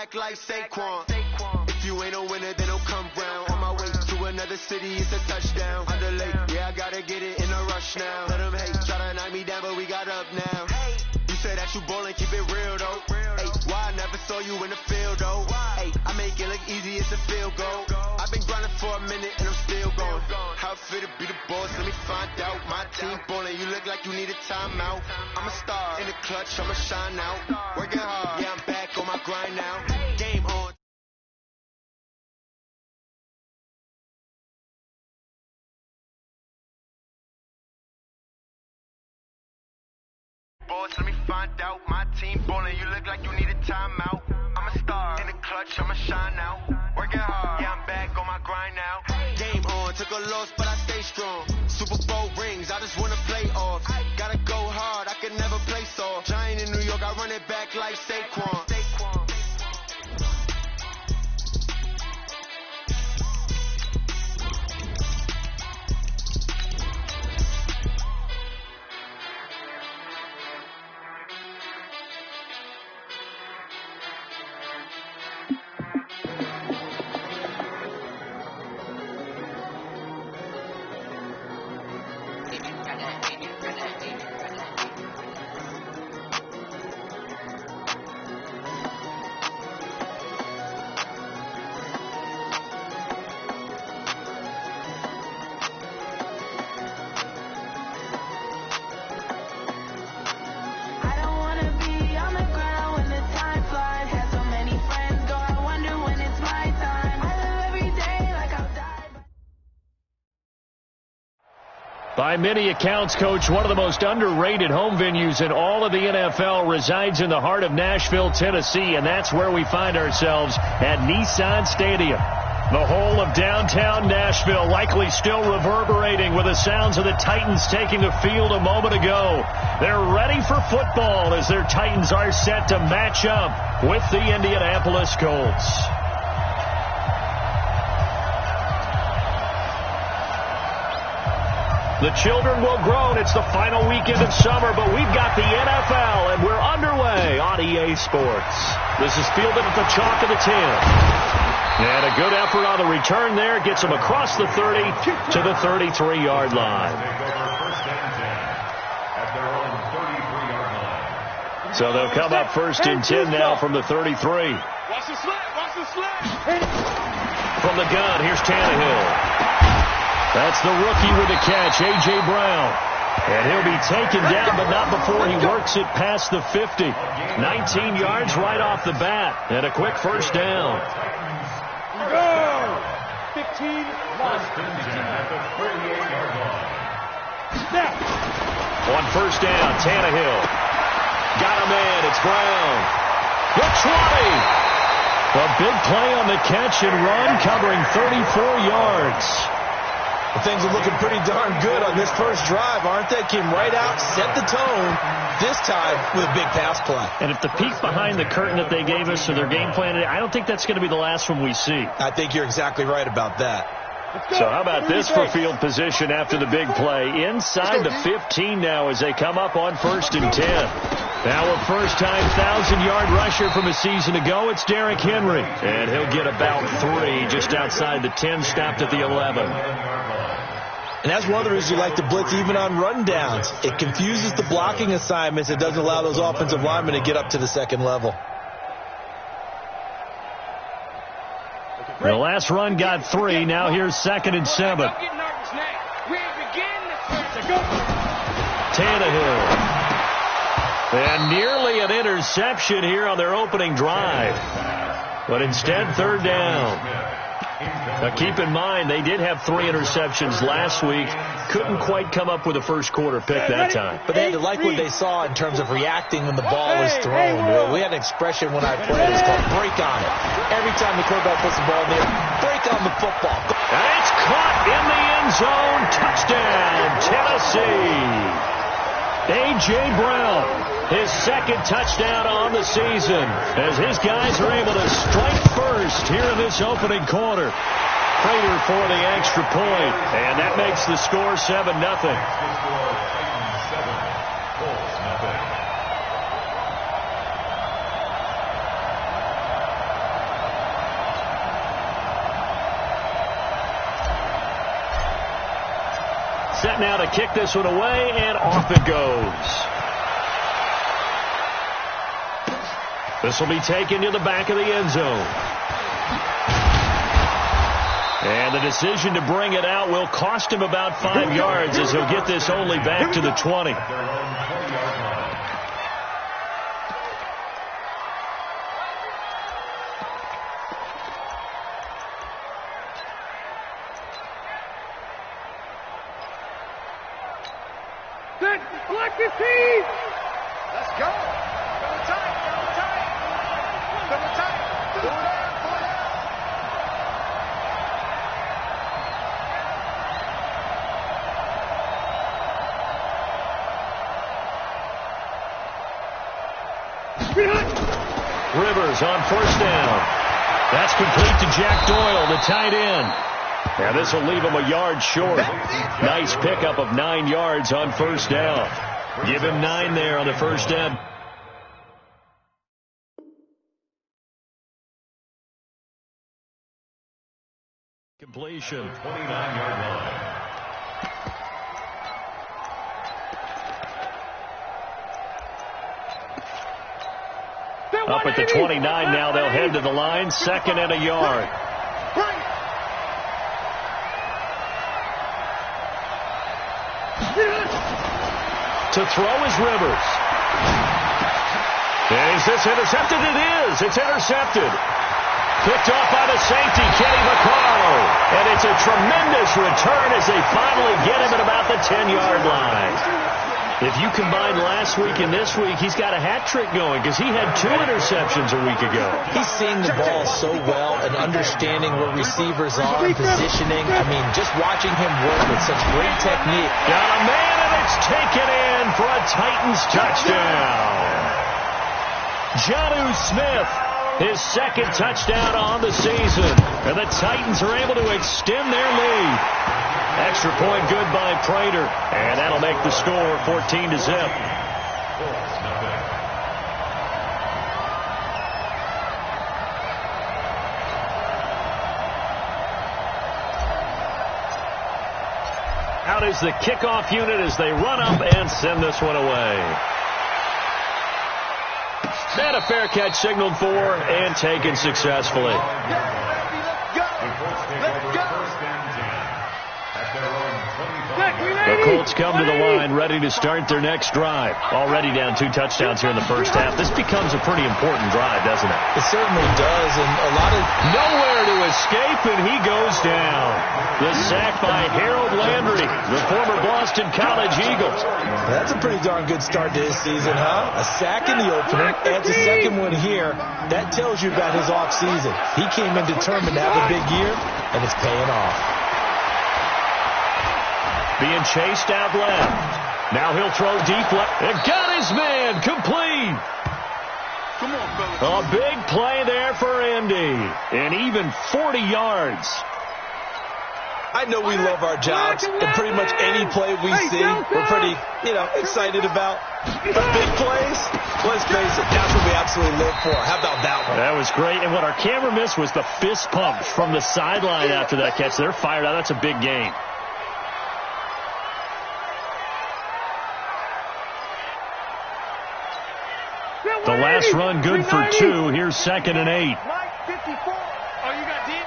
back like Saquon. If you ain't a winner, then don't come round. On my way to another city, it's a touchdown. Underlay, yeah, I gotta get it in a rush now. Let them hate, try to knock me down, but we got up now. You say that you ballin', keep it real though. Hey, why I never saw you in the field though? Hey, I make it look easy, it's a field goal. I've been grinding for a minute and I'm still going. How it feel to be the boss, let me find out. My team ballin', you look like you need a timeout. I'm a star in the clutch, I'ma shine out. Working hard, yeah, I'm back on my grind now. Game on. Boss, let me find out. My team ballin', you look like you need a timeout. I'm a star in the clutch, I'ma shine out. Working hard, yeah, I'm back on my grind now. Game on, took a loss, but I stay strong. Super Bowl rings, I just wanna play off. Gotta go hard, I can never play soft. Giant in New York, I run it back like Saquon. By many accounts, Coach, one of the most underrated home venues in all of the NFL resides in the heart of Nashville, Tennessee, and that's where we find ourselves at Nissan Stadium. The whole of downtown Nashville likely still reverberating with the sounds of the Titans taking the field a moment ago. They're ready for football as their Titans are set to match up with the Indianapolis Colts. The children will groan. It's the final weekend of summer, but we've got the NFL, and we're underway on EA Sports. This is fielded at the chalk of the 10. And a good effort on the return there. Gets them across the 30 to the 33-yard line. So they'll come up first and 10 now from the 33. Watch the slant. Watch the slant. From the gun, here's Tannehill. That's the rookie with the catch, A.J. Brown. And he'll be taken down, but not before he works it past the 50. 19 yards right off the bat, and a quick first down. Go! 15. At the 38-yard line. Snap. On first down, Tannehill. Got a man, it's Brown. The 20. A big play on the catch and run, covering 34 yards. Well, things are looking pretty darn good on this first drive, aren't they? Came right out, set the tone, this time with a big pass play. And if the peek behind the curtain that they gave us for their game plan, I don't think that's going to be the last one we see. I think you're exactly right about that. So how about this for field position after the big play? Inside the 15 now as they come up on first and 10. Now a first-time 1,000-yard rusher from a season ago, it's Derrick Henry. And he'll get about 3 just outside the 10, stopped at the 11. And that's one of the reasons you like to blitz even on rundowns. It confuses the blocking assignments. It doesn't allow those offensive linemen to get up to the second level. The last run got 3. Now here's 2nd and 7. Tannehill. And nearly an interception here on their opening drive. But instead, third down. Now, keep in mind, they did have 3 interceptions last week. Couldn't quite come up with a first quarter pick that time. But they had to like what they saw in terms of reacting when the ball was thrown. We had an expression when I played. It's called break on it. Every time the quarterback puts the ball in the air, break on the football. And it's caught in the end zone. Touchdown, Tennessee. A.J. Brown, his 2nd touchdown on the season, as his guys are able to strike first here in this opening quarter. Prater for the extra point, and that makes the score 7-0. set now to kick this one away, and off it goes. This will be taken to the back of the end zone. And the decision to bring it out will cost him about 5 yards as he'll get this only back to the 20. Good. Block the team. Let's go. Double tight. Double tight. Double tight. Pull it out. Pull it out. Rivers on first down. That's complete to Jack Doyle, the tight end. Now this will leave him a yard short. Nice pickup of 9 yards on first down. Give him 9 there on the first down. Completion. 29-yard line. Up at the 29 now, they'll head to the line. 2nd and a yard. To throw is Rivers. Is this intercepted? It is. It's intercepted. Picked off by the safety, Kenny Vaccaro. And it's a tremendous return as they finally get him at about the 10-yard line. If you combine last week and this week, he's got a hat trick going because he had 2 interceptions a week ago. He's seeing the ball so well and understanding where receivers are and positioning. I mean, just watching him work with such great technique. Got a man, and it's taken in for a Titans touchdown. Jonnu Smith, his 2nd touchdown on the season. And the Titans are able to extend their lead. Extra point good by Prater. And that'll make the score 14-0. Out is the kickoff unit as they run up and send this one away. And a fair catch signaled for and taken successfully. The Colts come to the line ready to start their next drive. Already down 2 touchdowns here in the first half. This becomes a pretty important drive, doesn't it? It certainly does, and a lot of... Nowhere to escape, and he goes down. The sack by Harold Landry, the former Boston College Eagle. That's a pretty darn good start to his season, huh? A sack in the opener, adds a 2nd one here. That tells you about his offseason. He came in determined to have a big year, and it's paying off. Being chased out left. Now he'll throw deep left. And got his man complete. Come on, fellas. A big play there for Indy. And even 40 yards. I know we love our jobs, and pretty much any play we see, we're pretty, excited about. But big plays, let's face it, that's what we absolutely live for. How about that one? That was great. And what our camera missed was the fist pump from the sideline after that catch. They're fired out. That's a big gain. The last run good for 2. Here's 2nd and 8. Mike, 54. Oh, you got deep?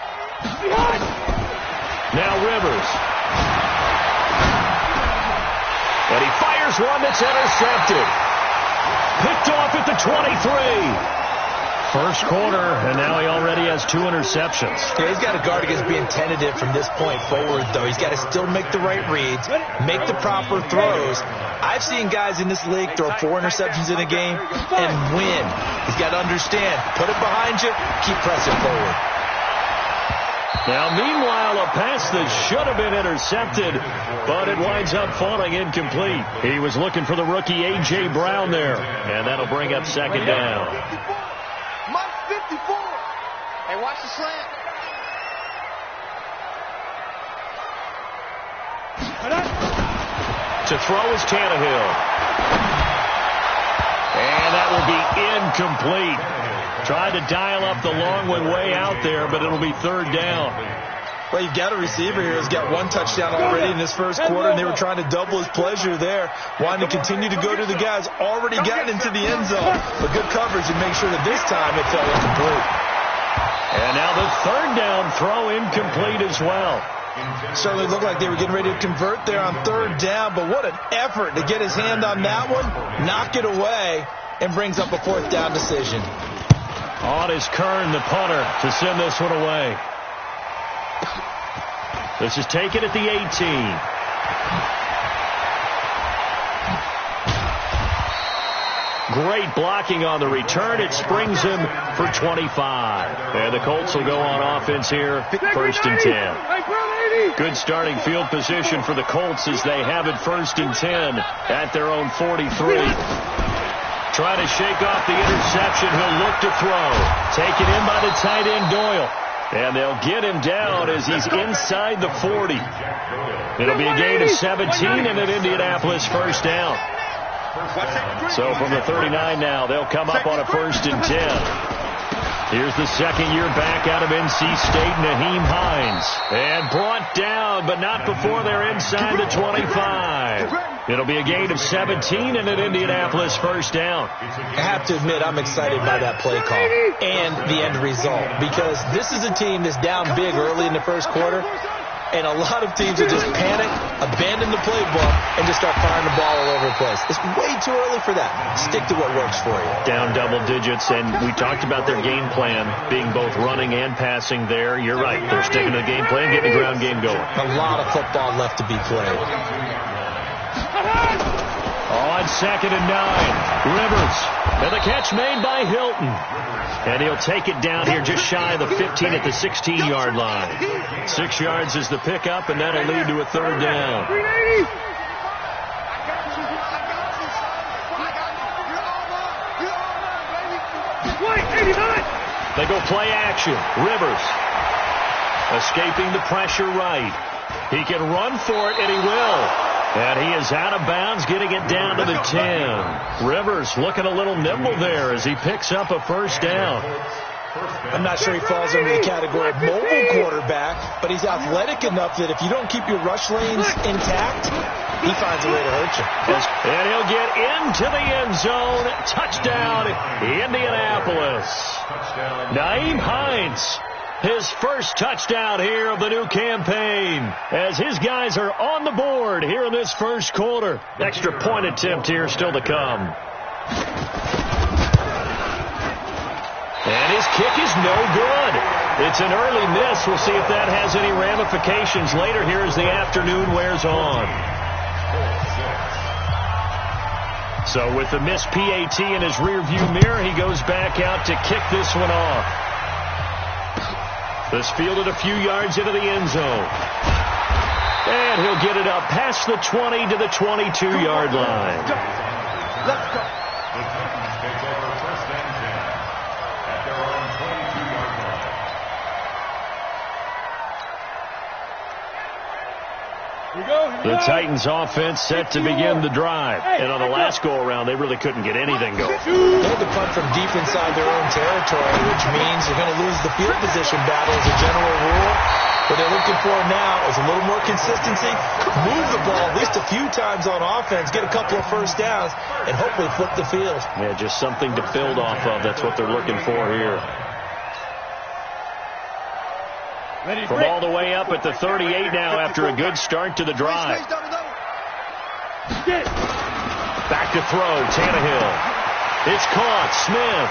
Now Rivers. And he fires one that's intercepted. Picked off at the 23. First quarter, and now he already has 2 interceptions. Yeah, he's got to guard against being tentative from this point forward, though. He's got to still make the right reads, make the proper throws. I've seen guys in this league throw 4 interceptions in a game and win. He's got to understand, put it behind you, keep pressing forward. Now, meanwhile, a pass that should have been intercepted, but it winds up falling incomplete. He was looking for the rookie A.J. Brown there, and that'll bring up 2nd down. Mike, 54. Hey, watch the slant. To throw is Tannehill. And that will be incomplete. Tried to dial up the long one way out there, but it'll be 3rd down. Well, you've got a receiver here who's got one touchdown already in this first quarter, and they were trying to double his pleasure there, wanting to continue to go to the guys already gotten into the end zone. But good coverage and make sure that this time it fell incomplete. And now the third down throw incomplete as well. Certainly looked like they were getting ready to convert there on third down, but what an effort to get his hand on that one, knock it away, and brings up a fourth down decision. On is Kern, the punter, to send this one away. This is taken at the 18. Great blocking on the return. It springs him for 25. And the Colts will go on offense here, first and 10. Good starting field position for the Colts as they have it first and 10 at their own 43. Trying to shake off the interception. He'll look to throw. Taken in by the tight end, Doyle. And they'll get him down as he's inside the 40. It'll be a gain of 17 and an Indianapolis first down. So from the 39 now, they'll come up on a first and 10. Here's the second year back out of NC State, Nyheim Hines. And brought down, but not before they're inside the 25. It'll be a gain of 17 and an Indianapolis first down. I have to admit, I'm excited by that play call and the end result, because this is a team that's down big early in the first quarter, and a lot of teams will just panic, abandon the playbook, and just start firing the ball all over the place. It's way too early for that. Stick to what works for you. Down double digits, and we talked about their game plan being both running and passing there. You're right. They're sticking to the game plan, getting the ground game going. A lot of football left to be played. On second and 9, Rivers. And the catch made by Hilton. And he'll take it down here just shy of the 15 at the 16-yard line. 6 yards is the pickup, and that'll lead to a third down. They go play action. Rivers escaping the pressure right. He can run for it, and he will. And he is out of bounds, getting it down to the 10. Rivers looking a little nimble there as he picks up a first down. I'm not sure he falls under the category of mobile quarterback, but he's athletic enough that if you don't keep your rush lanes intact, he finds a way to hurt you. And he'll get into the end zone. Touchdown, Indianapolis. Nyheim Hines. His first touchdown here of the new campaign as his guys are on the board here in this first quarter. Extra point attempt here still to come. And his kick is no good. It's an early miss. We'll see if that has any ramifications later here as the afternoon wears on. So with the missed PAT in his rearview mirror, he goes back out to kick this one off. This fielded a few yards into the end zone. And he'll get it up past the 20 to the 22-yard line. Let's go. The Titans take over first and 10 at their own 22-yard line. The Titans offense set to begin the drive. And on the last go-around, they really couldn't get anything going. They had to punt from deep inside their own territory, which means they're going to lose the field position battle as a general rule. What they're looking for now is a little more consistency, move the ball at least a few times on offense, get a couple of first downs, and hopefully flip the field. Yeah, just something to build off of. That's what they're looking for here. From all the way up at the 38 now after a good start to the drive. Back to throw, Tannehill. It's caught, Smith.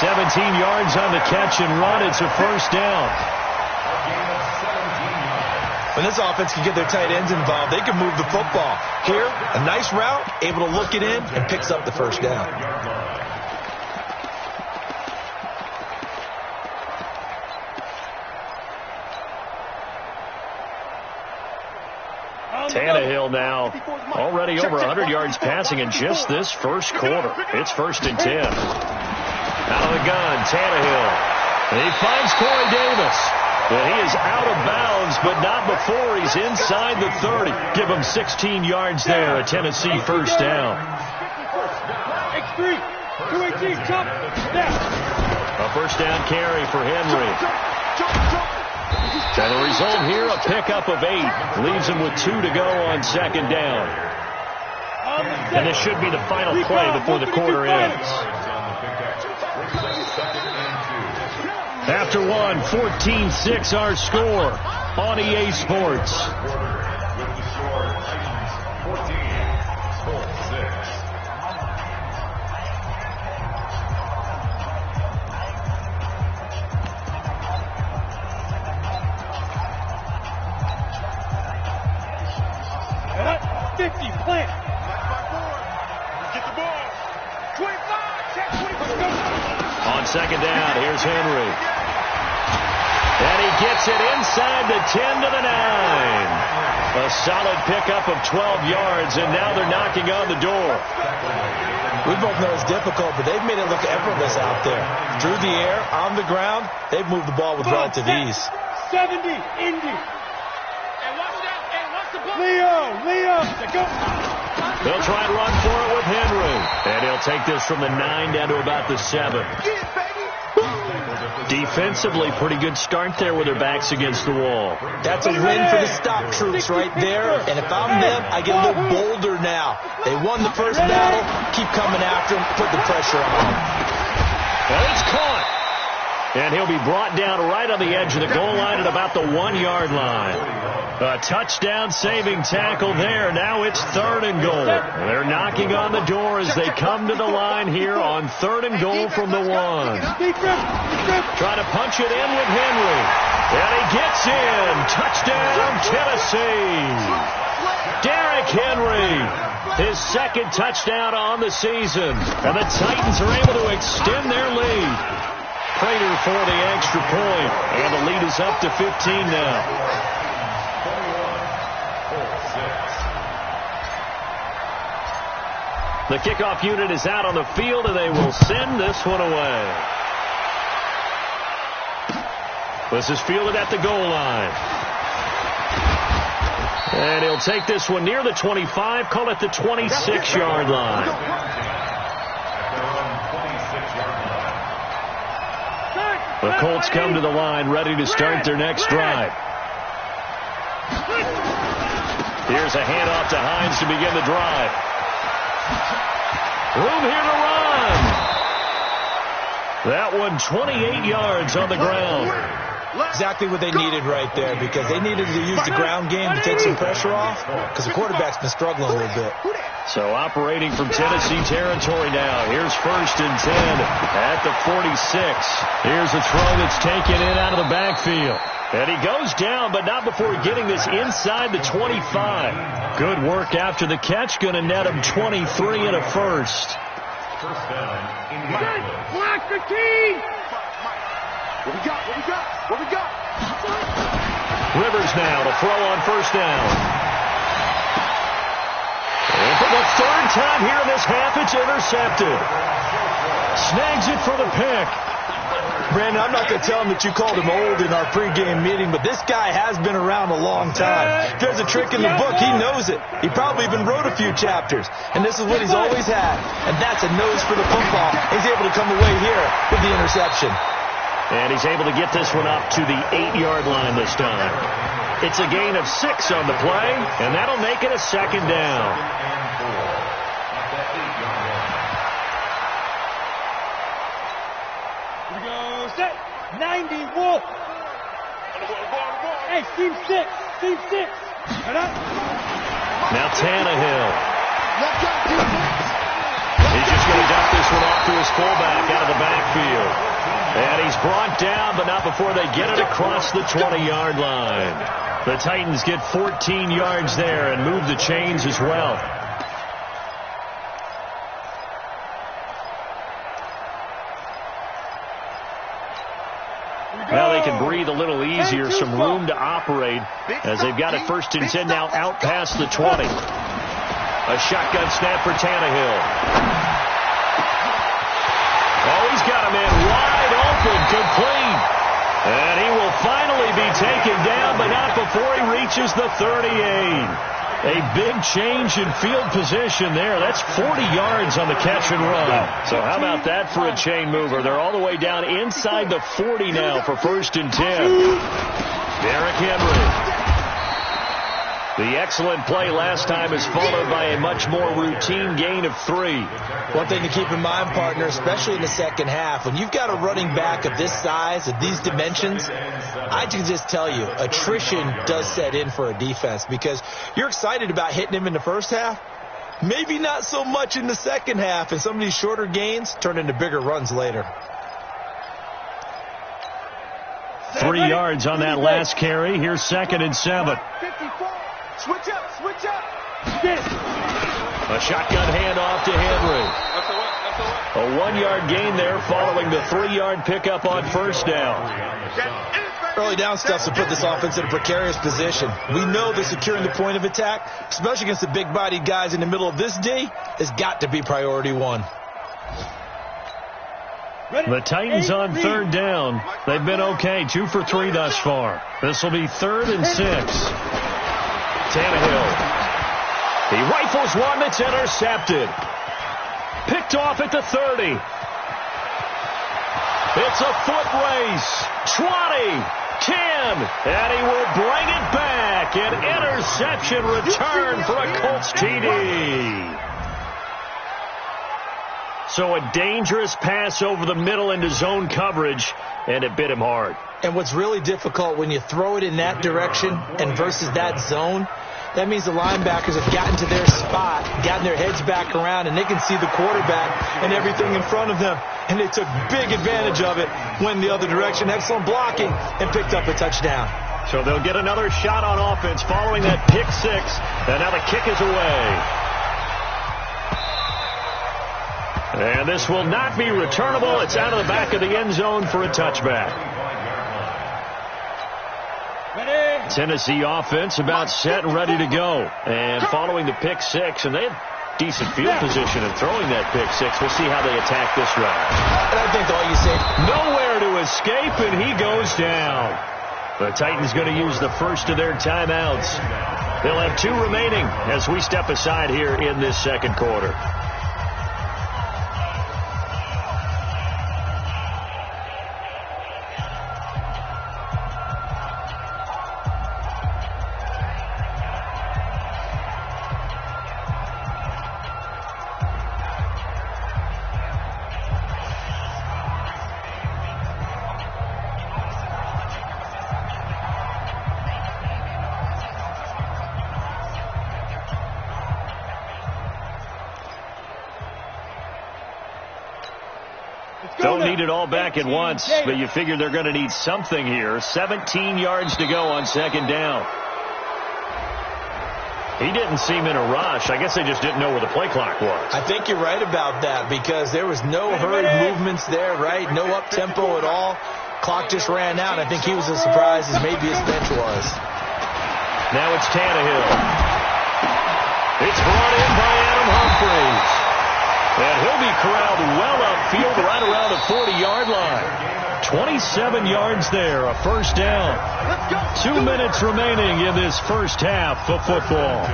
17 yards on the catch and run. It's a first down. When this offense can get their tight ends involved, they can move the football. Here, a nice route, able to look it in, and picks up the first down. Tannehill now already over 100 yards passing in just this first quarter. It's first and 10. Out of the gun, Tannehill. He finds Corey Davis. But he is out of bounds, but not before he's inside the 30. Give him 16 yards there, a Tennessee first down. X3, 218, jump, A first down carry for Henry. And the result here, a pickup of 8. Leaves him with 2 to go on second down. And this should be the final play before the quarter ends. After one, 14-6 our score on EA Sports. Second down, here's Henry. And he gets it inside the 10 to the 9. A solid pickup of 12 yards, and now they're knocking on the door. We both know it's difficult, but they've made it look effortless out there. Through the air, on the ground, they've moved the ball with relative ease. 70, Indy. And watch that, and watch the ball. Leo, go. They'll try and run for it with Henry. And he'll take this from the 9 down to about the 7. Defensively, pretty good start there with their backs against the wall. That's a win for the stop troops right there. And if I'm them, I get a little bolder now. They won the first battle. Keep coming after them. Put the pressure on them. And it's caught. And he'll be brought down right on the edge of the goal line at about the 1-yard line. A touchdown-saving tackle there. Now it's 3rd and goal. They're knocking on the door as they come to the line here on 3rd and goal from the 1. Trying to punch it in with Henry. And he gets in. Touchdown, Tennessee. Derrick Henry. His 2nd touchdown on the season. And the Titans are able to extend their lead. Prater for the extra point. And the lead is up to 15 now. The kickoff unit is out on the field, and they will send this one away. This is fielded at the goal line. And he'll take this one near the 25, call it the 26-yard line. The Colts come to the line, ready to start their next drive. Here's a handoff to Hines to begin the drive. Room here to run. That one 28 yards on the ground. Exactly what they needed right there, because they needed to use the ground game to take some pressure off, because the quarterback's been struggling a little bit. So operating from Tennessee territory now. Here's 1st and 10 at the 46. Here's a throw that's taken in out of the backfield. And he goes down, but not before getting this inside the 25. Good work after the catch. Going to net him 23 and a first. First down. Block the key. What we got? Rivers now to throw on first down. And for the 3rd time here in this half, it's intercepted. Snags it for the pick. Brandon, I'm not going to tell him that you called him old in our pregame meeting, but this guy has been around a long time. If there's a trick in the book, he knows it. He probably even wrote a few chapters, and this is what he's always had, and that's a nose for the football. He's able to come away here with the interception. And he's able to get this one up to the 8-yard line this time. It's a gain of 6 on the play, and that'll make it a 2nd down. Here we go, set, 90, Wolf. Hey, team 6. Now Tannehill. He's just going to dump this one off to his fullback out of the backfield. And he's brought down, but not before they get it across the 20-yard line. The Titans get 14 yards there and move the chains as well. Now they can breathe a little easier, some room to operate as they've got it 1st and 10 now out past the 20. A shotgun snap for Tannehill. Oh, he's got him in wide open, complete. And he will finally be taken down, but not before he reaches the 38. A big change in field position there. That's 40 yards on the catch and run. So how about that for a chain mover? They're all the way down inside the 40 now for 1st and 10. Derrick Henry. The excellent play last time is followed by a much more routine gain of 3. One thing to keep in mind, partner, especially in the second half, when you've got a running back of this size, of these dimensions, I can just tell you, attrition does set in for a defense because you're excited about hitting him in the first half. Maybe not so much in the second half, and some of these shorter gains turn into bigger runs later. 3 yards on that last carry. Here's 2nd and 7. 54. Switch up, switch up. A shotgun handoff to Henry. A 1-yard gain there following the 3-yard pickup on 1st down. Early down stuff to put this offense in a precarious position. We know that securing the point of attack, especially against the big-bodied guys in the middle of this D, has got to be priority 1. The Titans on 3rd down. They've been okay, 2 for 3 thus far. This will be 3rd and 6. Tannehill. He rifles one that's intercepted. Picked off at the 30. It's a foot race. 20, 10, and he will bring it back. An interception return for a Colts TD. So a dangerous pass over the middle into zone coverage, and it bit him hard. And what's really difficult when you throw it in that direction and versus that zone, that means the linebackers have gotten to their spot, gotten their heads back around, and they can see the quarterback and everything in front of them. And they took big advantage of it, went the other direction, excellent blocking, and picked up a touchdown. So they'll get another shot on offense following that pick 6, and now the kick is away. And this will not be returnable. It's out of the back of the end zone for a touchback. Tennessee offense about set and ready to go. And following the pick 6, and they have decent field position in throwing that pick 6. We'll see how they attack this drive. And I think all you say, nowhere to escape, and he goes down. The Titans going to use the first of their timeouts. They'll have 2 remaining as we step aside here in this second quarter. Don't need it all back at once, but you figure they're going to need something here. 17 yards to go on 2nd down. He didn't seem in a rush. I guess they just didn't know where the play clock was. I think you're right about that because there was no hurried movements there, right? No up-tempo at all. Clock just ran out. I think he was as surprised as maybe his bench was. Now it's Tannehill. It's brought in by Adam Humphries. And he'll be corralled well upfield right around the 40-yard line. 27 yards there, a first down. 2 minutes remaining in this first half of football.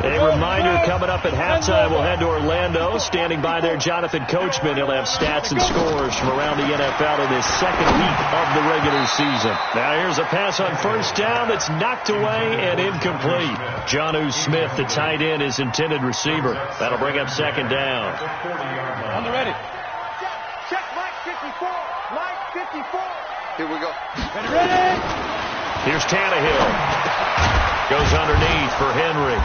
A reminder coming up at halftime, we'll head to Orlando. Standing by there, Jonathan Coachman. He'll have stats and scores from around the NFL in this second week of the regular season. Now here's a pass on first down that's knocked away and incomplete. Jonnu Smith, the tight end, is intended receiver. That'll bring up 2nd down. On the ready. Check Mike 54. Mike 54. Here we go. Ready. Here's Tannehill. Goes underneath for Henry.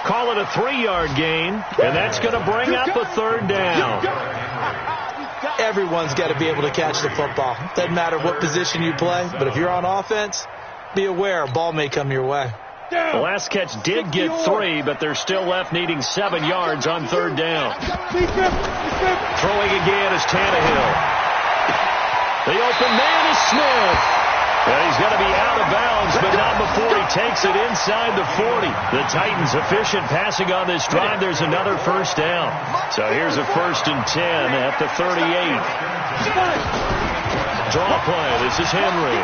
Call it a 3-yard gain, and that's going to bring up a 3rd down. Everyone's got to be able to catch the football. Doesn't matter what position you play, but if you're on offense, be aware a ball may come your way. The last catch did get 3, but they're still left needing 7 yards on 3rd down. Throwing again is Tannehill. The open man is Smith. And he's going to be out of bounds, but not before he takes it inside the 40. The Titans efficient passing on this drive. There's another first down. So here's a 1st and 10 at the 38. Draw play. This is Henry.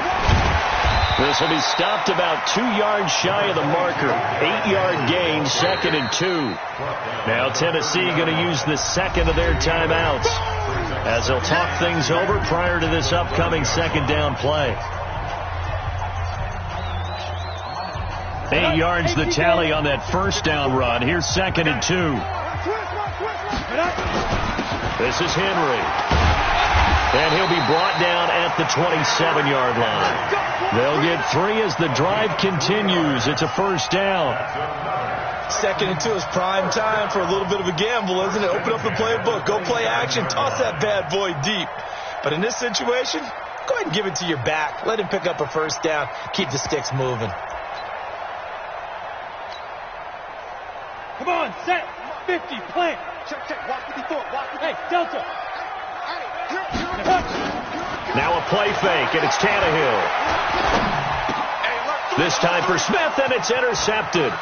This will be stopped about 2 yards shy of the marker. 8-yard gain, 2nd and 2. Now Tennessee going to use the second of their timeouts as they'll talk things over prior to this upcoming second down play. 8 yards the tally on that first down run. Here's 2nd and 2. This is Henry. And he'll be brought down at the 27-yard line. They'll get 3 as the drive continues. It's a first down. 2nd and 2 is prime time for a little bit of a gamble, isn't it? Open up the playbook. Go play action. Toss that bad boy deep. But in this situation, go ahead and give it to your back. Let him pick up a first down. Keep the sticks moving. Come on, set. 50, plant. Check. Walk 54. Walk 54. Hey, Delta. Now a play fake, and it's Tannehill. This time for Smith, and it's intercepted.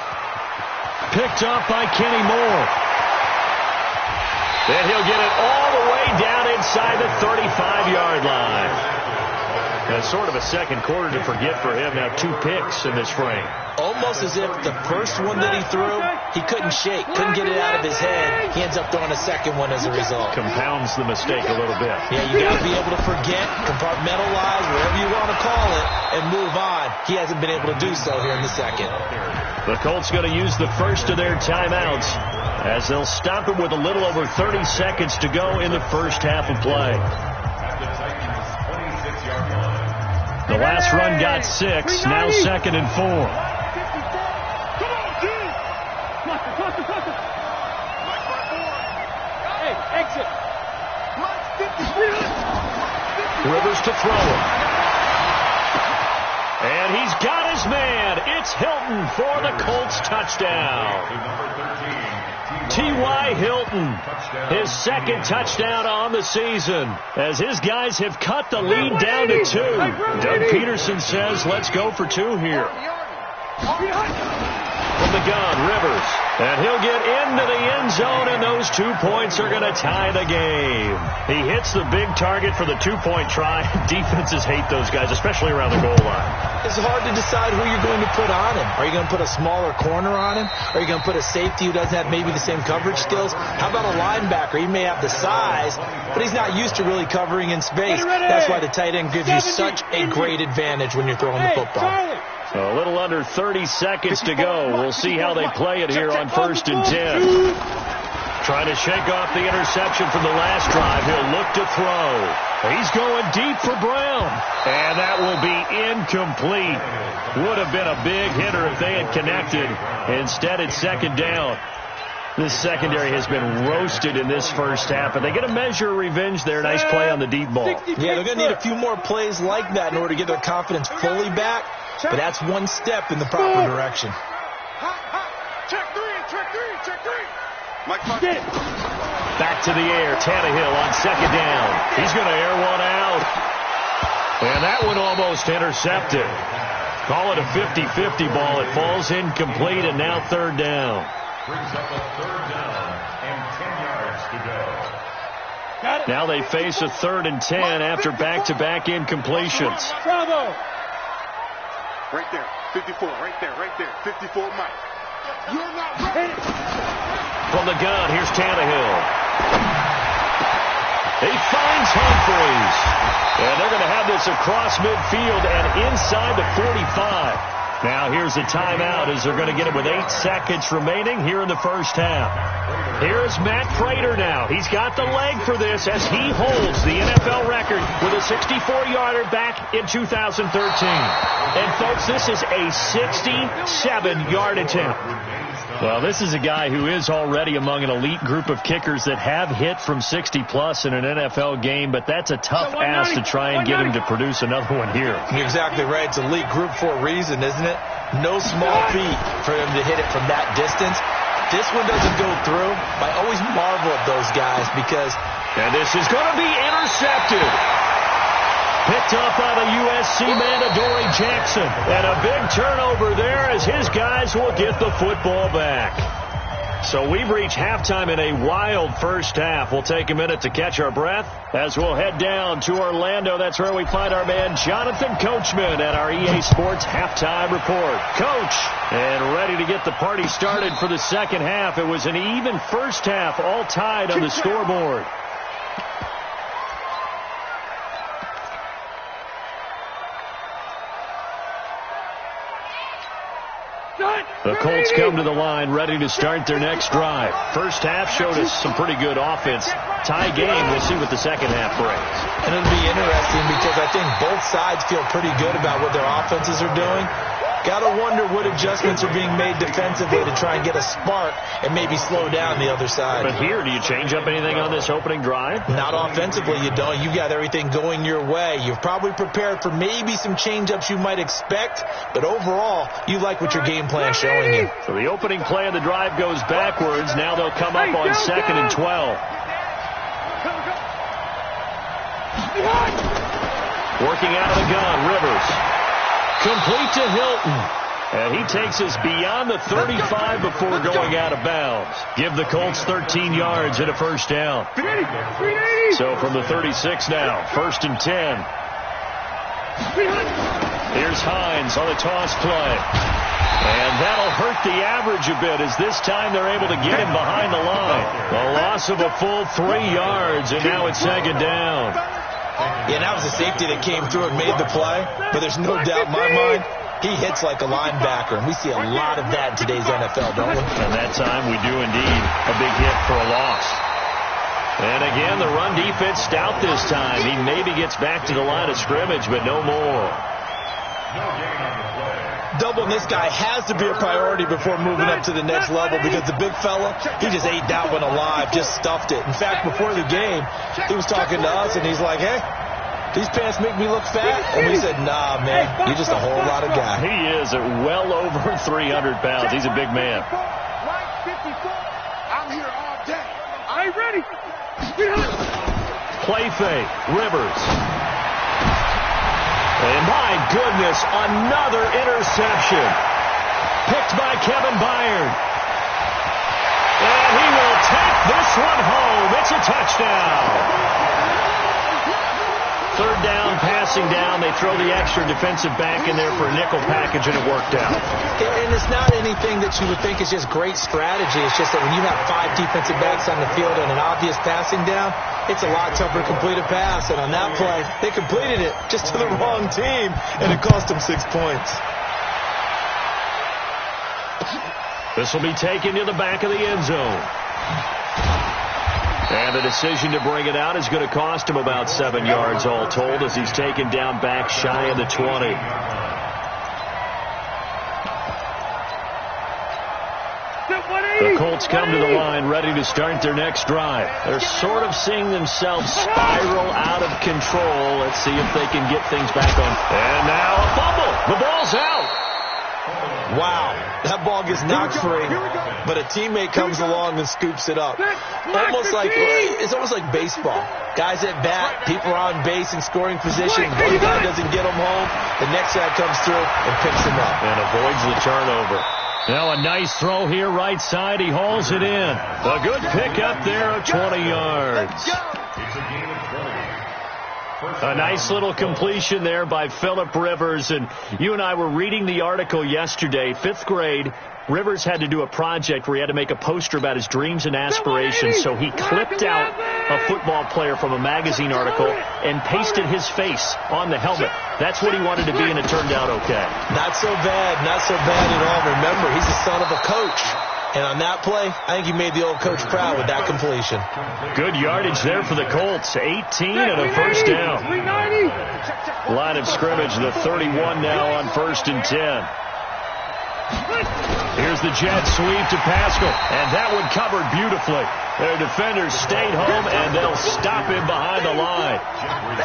Picked off by Kenny Moore. Then he'll get it all the way down inside the 35-yard line. And sort of a second quarter to forget for him. Now 2 picks in this frame. Almost as if the first one that he threw, he couldn't shake, couldn't get it out of his head. He ends up throwing a second one as a result. Compounds the mistake a little bit. Yeah, you got to be able to forget, compartmentalize, whatever you want to call it, and move on. He hasn't been able to do so here in the second. The Colts going to use the first of their timeouts as they'll stop it with a little over 30 seconds to go in the first half of play. The last run got 6, now 2nd and 4. Hey, exit. Rivers to throw it. And he's got his man. It's Hilton for the Colts touchdown. T.Y. Hilton, his second touchdown on the season, as his guys have cut the lead down to 2. Doug Peterson says, let's go for 2 here. From the gun, Rivers. And he'll get into the end zone, and those 2 points are going to tie the game. He hits the big target for the 2-point try. Defenses hate those guys, especially around the goal line. It's hard to decide who you're going to put on him. Are you going to put a smaller corner on him? Are you going to put a safety who doesn't have maybe the same coverage skills? How about a linebacker? He may have the size, but he's not used to really covering in space. That's why the tight end gives you such a great advantage when you're throwing the football. So a little under 30 seconds to go. We'll see how they play it here on 1st and 10. Trying to shake off the interception from the last drive. He'll look to throw. He's going deep for Brown. And that will be incomplete. Would have been a big hitter if they had connected. Instead, it's 2nd down. This secondary has been roasted in this first half, and they get a measure of revenge there. Nice play on the deep ball. Yeah, they're going to need a few more plays like that in order to get their confidence fully back. But that's one step in the proper direction. Check three. Back to the air. Tannehill on 2nd down. He's going to air one out. And that one almost intercepted. Call it a 50-50 ball. It falls incomplete, and now 3rd down. Brings up a 3rd down and 10 yards to go. Now they face a 3rd and 10 after back-to-back incompletions. Bravo. Right there. 54. Right there. 54, Mike. You're not ready. From the gun, here's Tannehill. He finds Humphreys. And they're going to have this across midfield and inside the 45. Now here's a timeout as they're going to get it with 8 seconds remaining here in the first half. Here's Matt Prater now. He's got the leg for this as he holds the NFL record with a 64-yarder back in 2013. And, folks, this is a 67-yard attempt. Well, this is a guy who is already among an elite group of kickers that have hit from 60-plus in an NFL game, but that's a tough ask to try and get him to produce another one here. You're exactly right. It's elite group for a reason, isn't it? No small feat for him to hit it from that distance. This one doesn't go through. I always marvel at those guys because... And this is going to be intercepted. Picked up by the USC man, Adoree Jackson. And a big turnover there as his guys will get the football back. So we've reached halftime in a wild first half. We'll take a minute to catch our breath as we'll head down to Orlando. That's where we find our man Jonathan Coachman at our EA Sports Halftime Report. Coach, and ready to get the party started for the second half. It was an even first half, all tied on the scoreboard. The Colts come to the line ready to start their next drive. First half showed us some pretty good offense. Tie game, we'll see what the second half brings. And it'll be interesting because I think both sides feel pretty good about what their offenses are doing. Got to wonder what adjustments are being made defensively to try and get a spark and maybe slow down the other side. But here, do you change up anything on this opening drive? Not offensively, you don't. You got everything going your way. You've probably prepared for maybe some change-ups you might expect, but overall, you like what your game plan is showing you. So the opening play of the drive goes backwards. Now they'll come up on 2nd and 12. Working out of the gun, Rivers. Complete to Hilton. And he takes us beyond the 35 before going out of bounds. Give the Colts 13 yards and a first down. So from the 36 now, 1st and 10. Here's Hines on the toss play. And that'll hurt the average a bit as this time they're able to get him behind the line. A loss of a full 3 yards, and now it's 2nd down. Yeah, that was a safety that came through and made the play, but there's no doubt in my mind he hits like a linebacker, and we see a lot of that in today's NFL, don't we? And that time we do indeed a big hit for a loss. And again, the run defense stout this time. He maybe gets back to the line of scrimmage, but no more. Doubling this guy has to be a priority before moving up to the next level because the big fella, he just ate that one alive, just stuffed it. In fact, before the game, he was talking to us, and he's like, hey, these pants make me look fat? And we said, nah, man, you're just a whole lot of guy. He is at well over 300 pounds. He's a big man. I'm here all day. I ain't ready. Play fake, Rivers. And my goodness, another interception. Picked by Kevin Byard. And he will take this one home. It's a touchdown. 3rd down, passing down. They throw the extra defensive back in there for a nickel package, and it worked out. And it's not anything that you would think is just great strategy. It's just that when you have 5 defensive backs on the field and an obvious passing down, it's a lot tougher to complete a pass. And on that play, they completed it just to the wrong team, and it cost them 6 points. This will be taken to the back of the end zone. And the decision to bring it out is going to cost him about 7 yards all told as he's taken down back shy of the 20. The Colts come to the line ready to start their next drive. They're sort of seeing themselves spiral out of control. Let's see if they can get things back on. And now a fumble. The ball's out. Wow, that ball gets knocked free, but a teammate comes along and scoops it up. It's almost like baseball. Guys at bat, people are on base in scoring position. One guy doesn't get them home, the next guy comes through and picks him up. And avoids the turnover. Now a nice throw here, right side. He hauls it in. A good pick up there of 20 yards. A nice little completion there by Phillip Rivers. And you and I were reading the article yesterday, 5th grade. Rivers had to do a project where he had to make a poster about his dreams and aspirations. So he clipped out a football player from a magazine article and pasted his face on the helmet. That's what he wanted to be, and it turned out okay. Not so bad at all. Remember, he's the son of a coach. And on that play, I think he made the old coach proud with that completion. Good yardage there for the Colts. 18 and a first down. Line of scrimmage, the 31 now on 1st and 10. Here's the jet sweep to Pascal, and that one covered beautifully. Their defenders stayed home, and they'll stop him behind the line.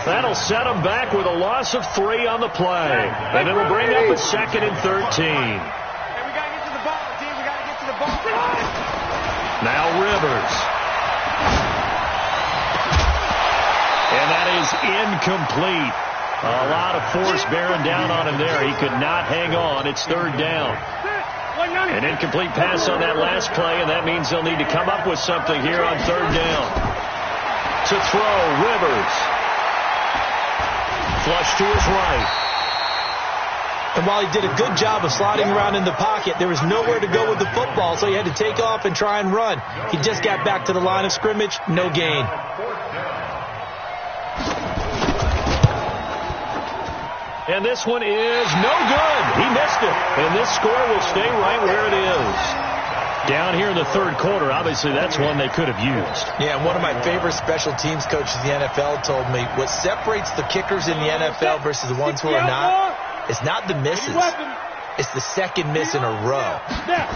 That'll set them back with a loss of 3 on the play, and it'll bring up a 2nd and 13. Now Rivers. And that is incomplete. A lot of force bearing down on him there. He could not hang on. It's 3rd down. An incomplete pass on that last play, and that means they'll need to come up with something here on third down. To throw, Rivers. Flush to his right. And while he did a good job of sliding around in the pocket, there was nowhere to go with the football, so he had to take off and try and run. He just got back to the line of scrimmage, no gain. And this one is no good. He missed it. And this score will stay right where it is. Down here in the third quarter, obviously that's one they could have used. Yeah, and one of my favorite special teams coaches in the NFL told me what separates the kickers in the NFL versus the ones who are not, it's not the misses. It's the second miss in a row.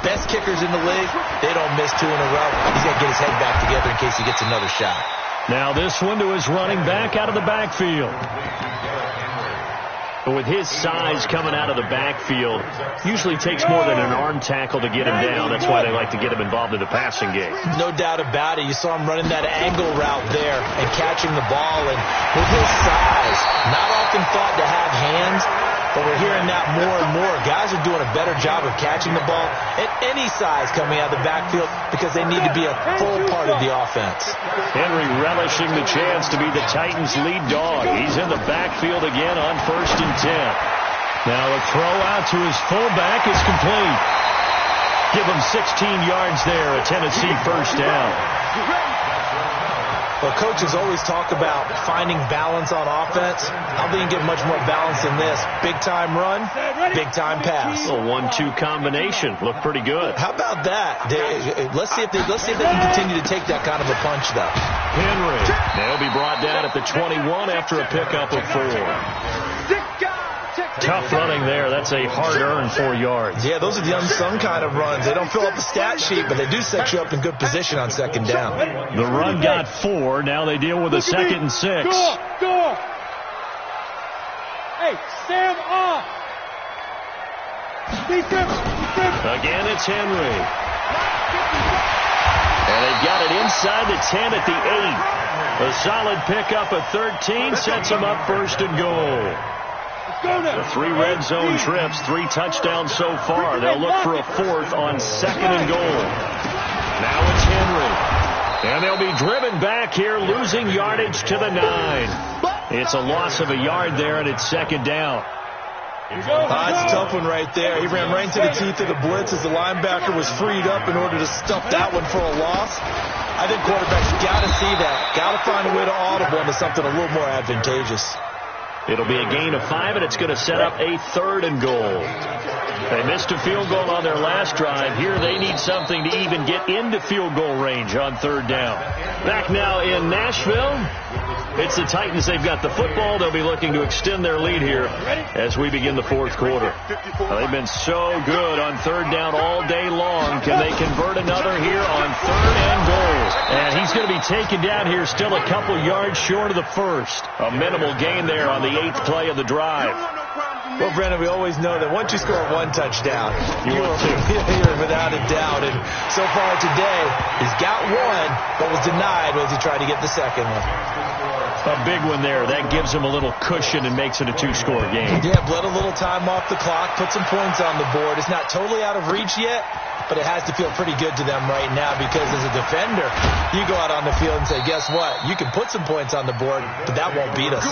Best kickers in the league, they don't miss two in a row. He's got to get his head back together in case he gets another shot. Now this one to his running back out of the backfield. But with his size coming out of the backfield, usually takes more than an arm tackle to get him down. That's why they like to get him involved in the passing game. No doubt about it. You saw him running that angle route there and catching the ball. And with his size, not often thought to have hands, but we're hearing that more and more. Guys are doing a better job of catching the ball at any size coming out of the backfield because they need to be a full part of the offense. Henry relishing the chance to be the Titans' lead dog. He's in the backfield again on 1st and 10. Now a throw out to his fullback is complete. Give him 16 yards there, a Tennessee first down. Well, coaches always talk about finding balance on offense. I don't think you can get much more balance than this. Big-time run, big-time pass. A 1-2 combination. Looked pretty good. How about that? Let's see if they can continue to take that kind of a punch, though. Henry. They'll be brought down at the 21 after a pickup of 4. Tough running there. That's a hard-earned 4 yards. Yeah, those are the unsung kind of runs. They don't fill up the stat sheet, but they do set you up in good position on second down. The run got 4. Now they deal with a 2nd and 6. Go. Hey, stand up. Again, it's Henry. And they've got it inside the 10 at the 8. A solid pickup of 13 sets them up 1st and goal. The 3 red zone trips, 3 touchdowns so far. They'll look for a 4th on 2nd and goal. Now it's Henry. And they'll be driven back here, losing yardage to the 9. It's a loss of a yard there, and it's 2nd down. That's a tough one right there. He ran right into the teeth of the blitz as the linebacker was freed up in order to stuff that one for a loss. I think quarterbacks got to see that. Got to find a way to audible into something a little more advantageous. It'll be a gain of 5, and it's going to set up a 3rd and goal. They missed a field goal on their last drive. Here they need something to even get into field goal range on 3rd down. Back now in Nashville. It's the Titans. They've got the football. They'll be looking to extend their lead here as we begin the 4th quarter. They've been so good on 3rd down all day long. Can they convert another here on 3rd and goal? And he's going to be taken down here still a couple yards short of the 1st. A minimal gain there on the 8th play of the drive. Well, Brandon, we always know that once you score 1 touchdown, you're without a doubt. And so far today, he's got 1, but was denied as he tried to get the 2nd one. A big one there. That gives him a little cushion and makes it a 2-score game. Yeah, bled a little time off the clock, put some points on the board. It's not totally out of reach yet, but it has to feel pretty good to them right now because as a defender, you go out on the field and say, guess what? You can put some points on the board, but that won't beat us.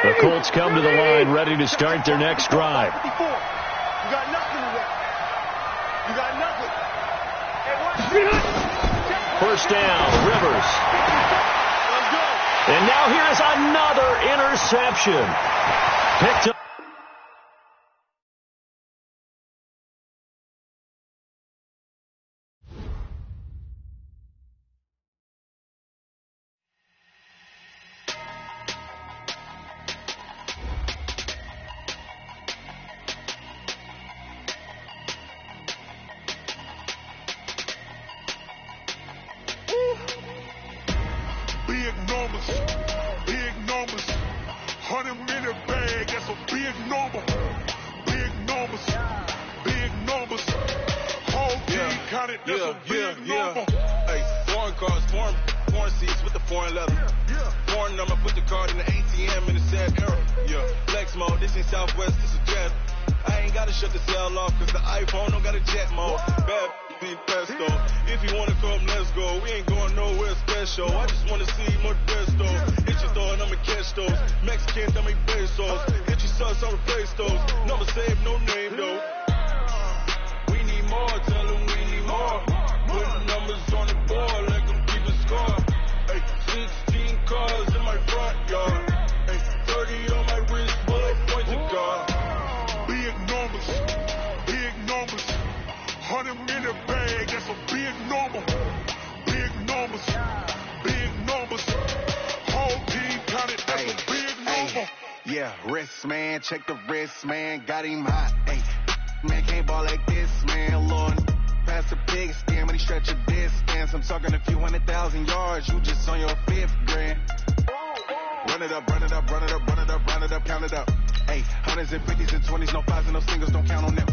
The Colts come to the line ready to start their next drive. You got nothing today. You got nothing. First down, Rivers. And now here is another interception. Picked up. Big numbers, 100-minute bag, that's a big number. Big numbers, whole team counted, that's a big number. Hey, foreign cars, foreign foreign seats with the foreign leather. Foreign number, put the card in the ATM in the sad era. Yeah, flex mode, this ain't Southwest, this is jet. I ain't gotta shut the cell off, cause the iPhone don't got a jet mode. Bad be pesto. If you wanna come, let's go. We ain't going nowhere special. I just wanna see Modesto. Hit your door and I'ma catch those. Mexican, I make pesos. Hit your sus, I'll replace those. Never save, no name though. We need more, tell them we need more. Put numbers on the board, let them keep the score. Hey, 16 cars in my front yard. Hey, 30 on my wrist, bullet points of God. Big numbers, big numbers. 100 minute bag, that's a big number. Big numbers, big numbers. Whole team counted, that's a big number. Yeah, wrist man, check the wrist man, got him hot. Ay, man can't ball like this, man. Lord, past the pig skin, when he stretch a distance. I'm talking a few 100,000 yards, you just on your 5th grand. Run it up, run it up, run it up, run it up, run it up, count it up. Ay, hundreds and 50s and 20s, no 5s and no singles, don't count on them.